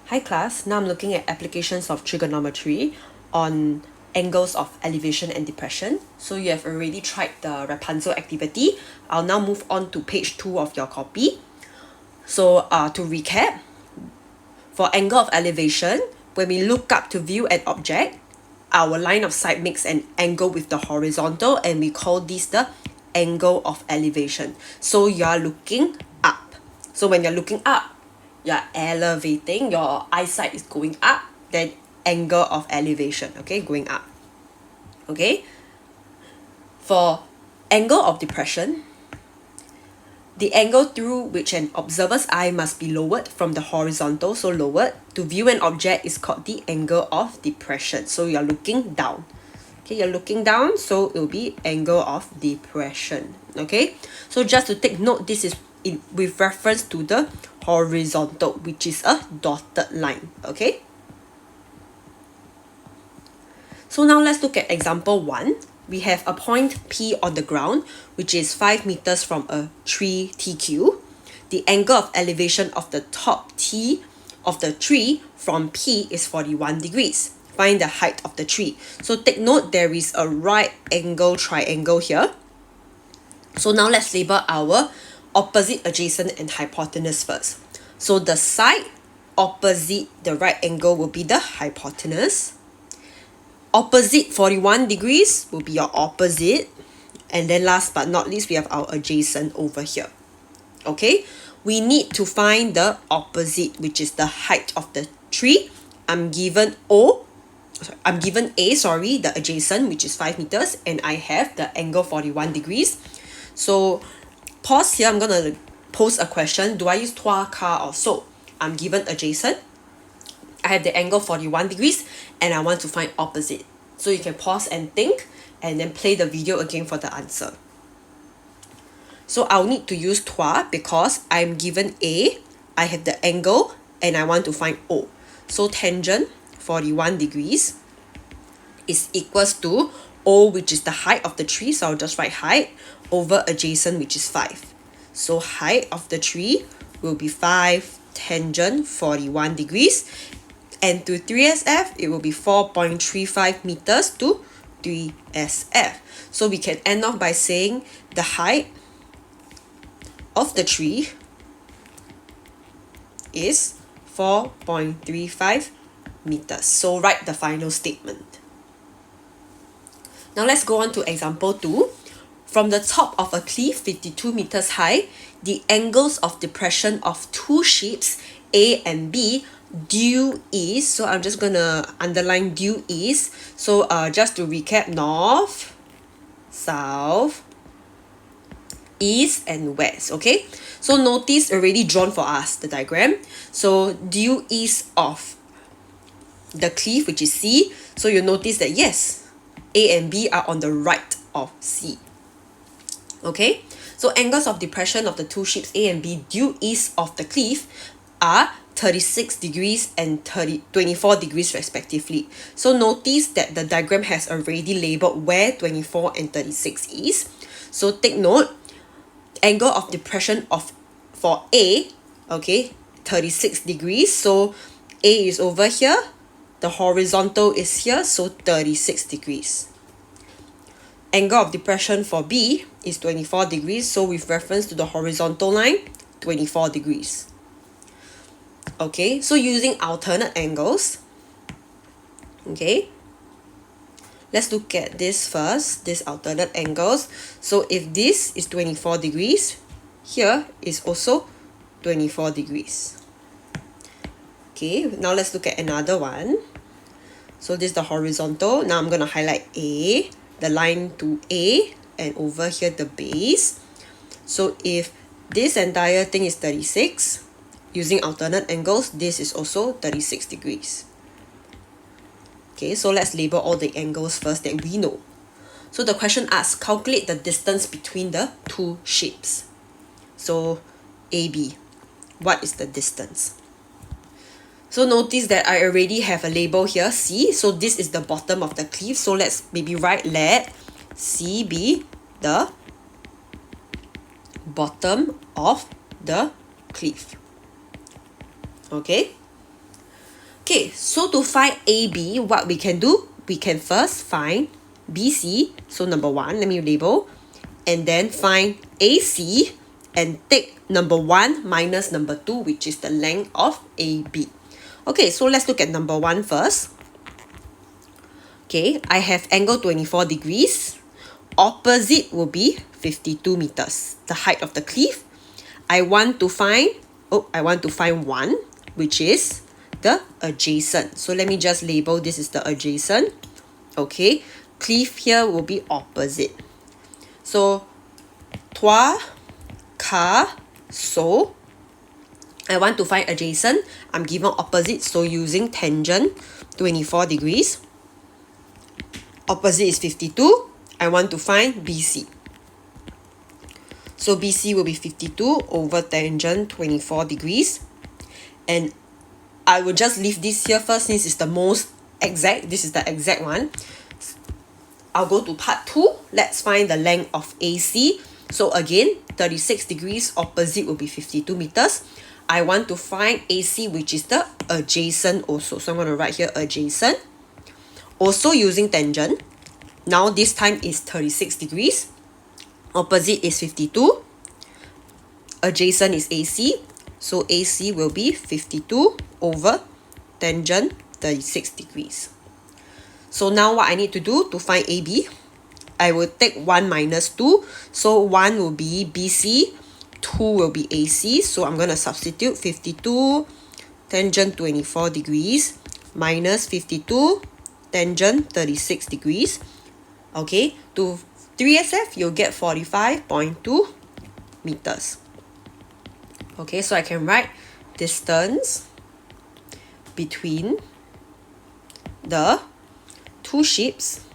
Hi class, now I'm looking at applications of trigonometry on angles of elevation and depression. So you have already tried the Rapunzel activity. I'll now move on to page 2 of your copy. So to recap, for angle of elevation, when we look up to view an object, our line of sight makes an angle with the horizontal and we call this the angle of elevation. So you are looking up. So when you're looking up, you're elevating, your eyesight is going up, then angle of elevation, okay, going up. Okay, for angle of depression, the angle through which an observer's eye must be lowered from the horizontal, so lowered, to view an object is called the angle of depression. So you're looking down. Okay, you're looking down, so it will be angle of depression. Okay, so just to take note, this is with reference to the horizontal, which is a dotted line. Okay, so now let's look at example 1. We have a point P on the ground, which is 5 meters from a tree TQ. The angle of elevation of the top T of the tree from P is 41 degrees. Find the height of the tree. So take note, there is a right angle triangle here. So now let's label our opposite, adjacent, and hypotenuse first. So the side opposite the right angle will be the hypotenuse. Opposite 41 degrees will be your opposite. And then last but not least, we have our adjacent over here. Okay, we need to find the opposite, which is the height of the tree. I'm given A, the adjacent, which is 5 meters, and I have the angle 41 degrees. So pause here, I'm gonna pose a question. Do I use toi, car, or so? I'm given adjacent, I have the angle 41 degrees, and I want to find opposite. So you can pause and think, and then play the video again for the answer. So I'll need to use toi because I'm given A, I have the angle, and I want to find O. So tangent 41 degrees is equals to O, which is the height of the tree, so I'll just write height, over adjacent, which is 5. So height of the tree will be 5 tangent 41 degrees, and to 3SF, it will be 4.35 meters to 3SF. So we can end off by saying the height of the tree is 4.35 meters. So write the final statement. Now let's go on to example 2. From the top of a cliff 52 meters high, the angles of depression of two shapes A and B due east. So I'm just gonna underline due east. So just to recap, north, south, east, and west. Okay, so notice already drawn for us the diagram. So due east of the cliff, which is C, so you notice that yes, A and B are on the right of C. Okay, so angles of depression of the two shapes A and B due east of the cliff are 36 degrees and 24 degrees respectively. So notice that the diagram has already labeled where 24 and 36 is. So take note, angle of depression of for A, okay, 36 degrees. So A is over here, the horizontal is here, so 36 degrees. Angle of depression for B is 24 degrees, so with reference to the horizontal line, 24 degrees. Okay, so using alternate angles, okay, let's look at this first, this alternate angles. So if this is 24 degrees, here is also 24 degrees. Okay, now let's look at another one. So this is the horizontal. Now I'm going to highlight A, the line to A, and over here the base. So if this entire thing is 36, using alternate angles, this is also 36 degrees. Okay, so let's label all the angles first that we know. So the question asks, calculate the distance between the two shapes. So AB, what is the distance? So notice that I already have a label here, C. So this is the bottom of the cliff. So let's maybe write, let C be the bottom of the cliff. Okay, Okay, so to find AB, what we can do, we can first find BC, so number 1, let me label, and then find AC, and take number 1 minus number 2, which is the length of AB. Okay, so let's look at number 1 first. Okay, I have angle 24 degrees. Opposite will be 52 meters, the height of the cliff. I want to find 1, which is the adjacent. So let me just label this is the adjacent. Okay, cliff here will be opposite. So 3, 4, so I want to find adjacent. I'm given opposite, so using tangent 24 degrees. Opposite is 52. I want to find BC. So BC will be 52 over tangent 24 degrees. And I will just leave this here first since it's the most exact. This is the exact one. I'll go to part 2. Let's find the length of AC. So again, 36 degrees opposite will be 52 meters. I want to find AC, which is the adjacent also. So I'm going to write here adjacent. Also using tangent. Now this time is 36 degrees. Opposite is 52. Adjacent is AC. So AC will be 52 over tangent 36 degrees. So now what I need to do to find AB, I will take 1 minus 2. So 1 will be BC, 2 will be AC. So I'm going to substitute 52 tangent 24 degrees minus 52 tangent 36 degrees. Okay, to 3SF, you'll get 45.2 meters. Okay, so I can write distance between the two ships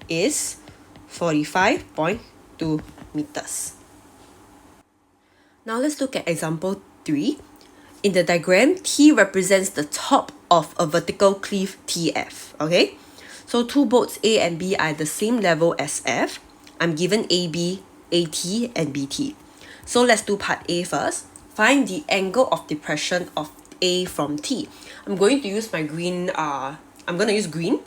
is 45.2 meters. Now let's look at example 3. In the diagram, T represents the top of a vertical cliff TF. Okay, so two boats A and B are at the same level as F. I'm given AB, AT, and BT. So let's do part A first. Find the angle of depression of A from T. I'm going to use my green, I'm going to use green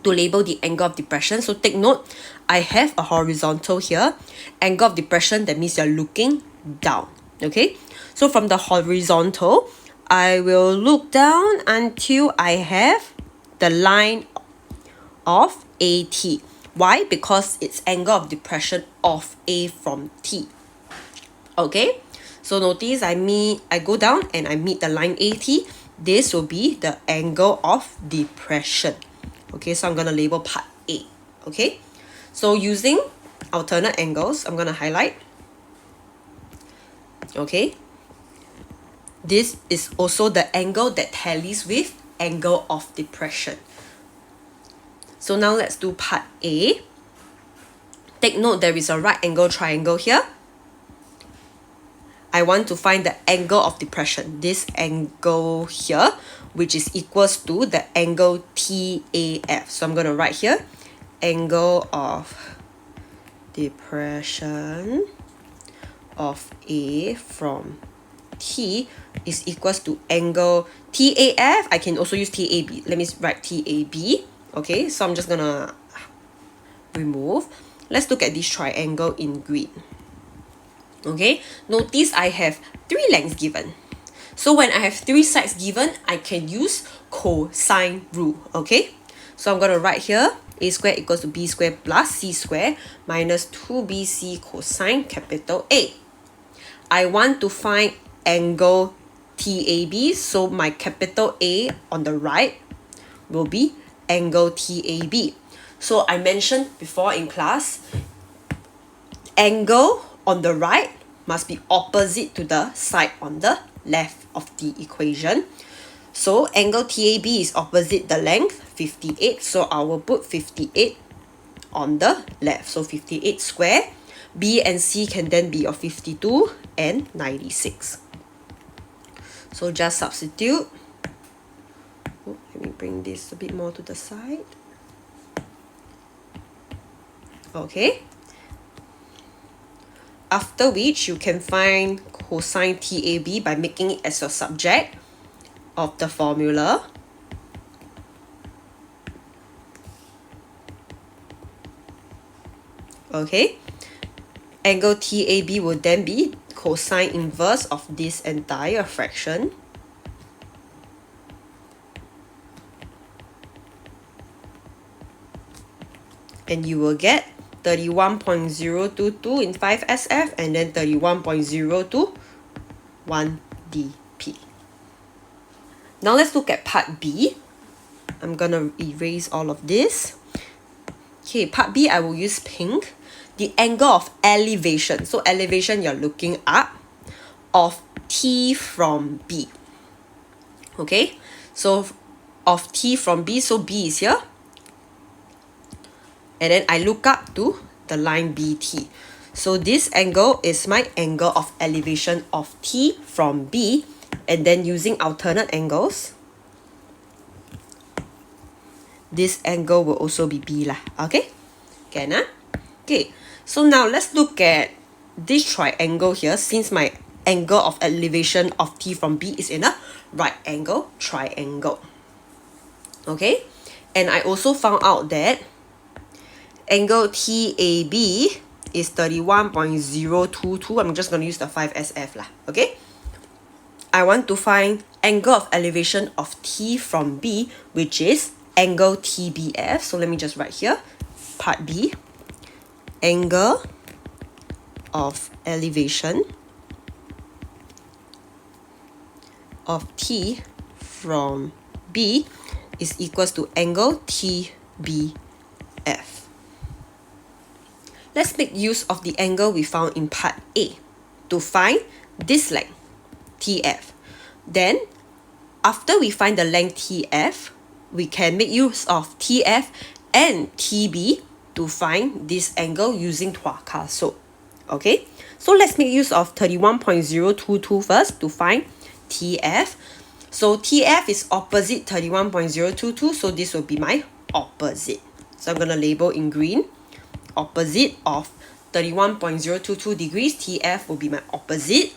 to label the angle of depression. So take note, I have a horizontal here. Angle of depression, that means you're looking down. Okay, so from the horizontal, I will look down until I have the line of AT. Why? Because it's angle of depression of A from T. Okay, so notice I go down and I meet the line AT. This will be the angle of depression. Okay, so I'm going to label part A. Okay, so using alternate angles, I'm going to highlight. Okay, this is also the angle that tallies with angle of depression. So now let's do part A. Take note there is a right angle triangle here. I want to find the angle of depression, this angle here, which is equals to the angle TAF. So I'm going to write here, angle of depression of A from T is equals to angle TAF. I can also use TAB. Let me write TAB. Okay, so I'm just going to remove. Let's look at this triangle in green. Okay, notice I have 3 lengths given. So when I have 3 sides given, I can use cosine rule. Okay, so I'm going to write here A squared equals to B squared plus C squared minus 2BC cosine capital A. I want to find angle TAB, so my capital A on the right will be angle TAB. So I mentioned before in class, angle on the right must be opposite to the side on the left of the equation. So angle TAB is opposite the length, 58. So I will put 58 on the left. So 58 square. B and C can then be of 52 and 96. So just substitute. Let me bring this a bit more to the side. Okay. After which you can find cosine TAB by making it as your subject. of the formula, okay, angle TAB will then be cosine inverse of this entire fraction. And you will get 31.022 in 5SF and then 31.021 dp. Now let's look at part B. I'm gonna erase all of this. Okay, part B, I will use pink. The angle of elevation. So elevation, you're looking up, of T from B. Okay, so of T from B, so B is here. And then I look up to the line BT. So this angle is my angle of elevation of T from B. And then using alternate angles, this angle will also be B lah. Okay? Can ah? Okay. So now let's look at this triangle here. Since my angle of elevation of T from B is in a right angle triangle. Okay? And I also found out that angle TAB is 31.022. I'm just going to use the 5SF lah. Okay? I want to find angle of elevation of T from B, which is angle TBF. So let me just write here. Part B. Angle of elevation of T from B is equals to angle TBF. Let's make use of the angle we found in part A to find this length, TF. Then, after we find the length TF, we can make use of TF and TB to find this angle using Tuakaso. Okay, so let's make use of 31.022 first to find TF. So TF is opposite 31.022, so this will be my opposite. So I'm going to label in green. Opposite of 31.022 degrees, TF will be my opposite.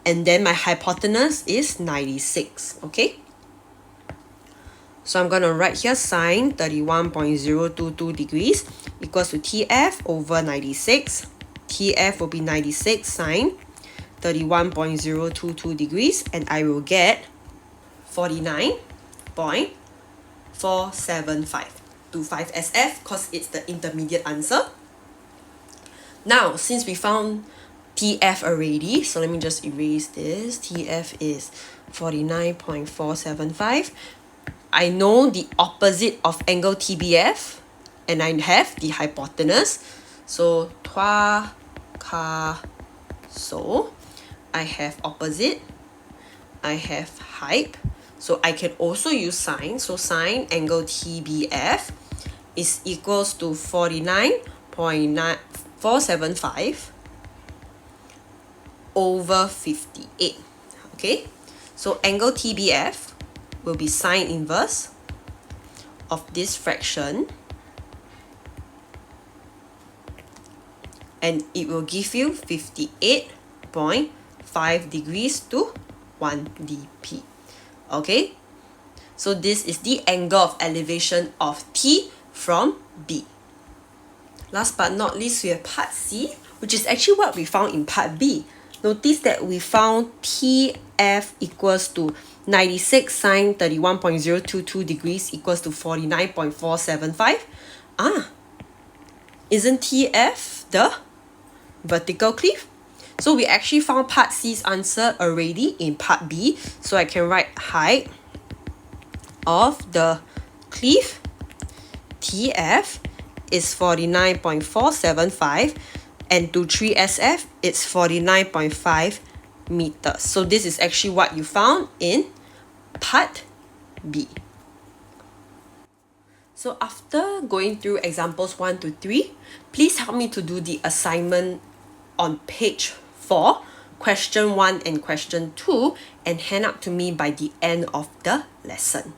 And then my hypotenuse is 96, okay? So I'm going to write here sine 31.022 degrees equals to TF over 96. TF will be 96 sine 31.022 degrees, and I will get 49.475 to 5SF because it's the intermediate answer. Now, since we found TF already, so let me just erase this. TF is 49.475. I know the opposite of angle TBF, and I have the hypotenuse. So, so I have opposite, I have hype. So I can also use sine. So sine angle TBF is equals to 49.475 over 58. Okay, so angle TBF will be sine inverse of this fraction, and it will give you 58.5 degrees to 1 dp. Okay, so this is the angle of elevation of T from B. Last but not least, we have part C, which is actually what we found in part B. Notice that we found TF equals to 96 sine 31.022 degrees equals to 49.475. Isn't TF the vertical clef? So we actually found part C's answer already in part B. So I can write height of the clef TF is 49.475, and to 3SF it's 49.5 meters. So this is actually what you found in part B. So after going through examples 1 to 3, please help me to do the assignment on page 4, question 1 and question 2, and hand up to me by the end of the lesson.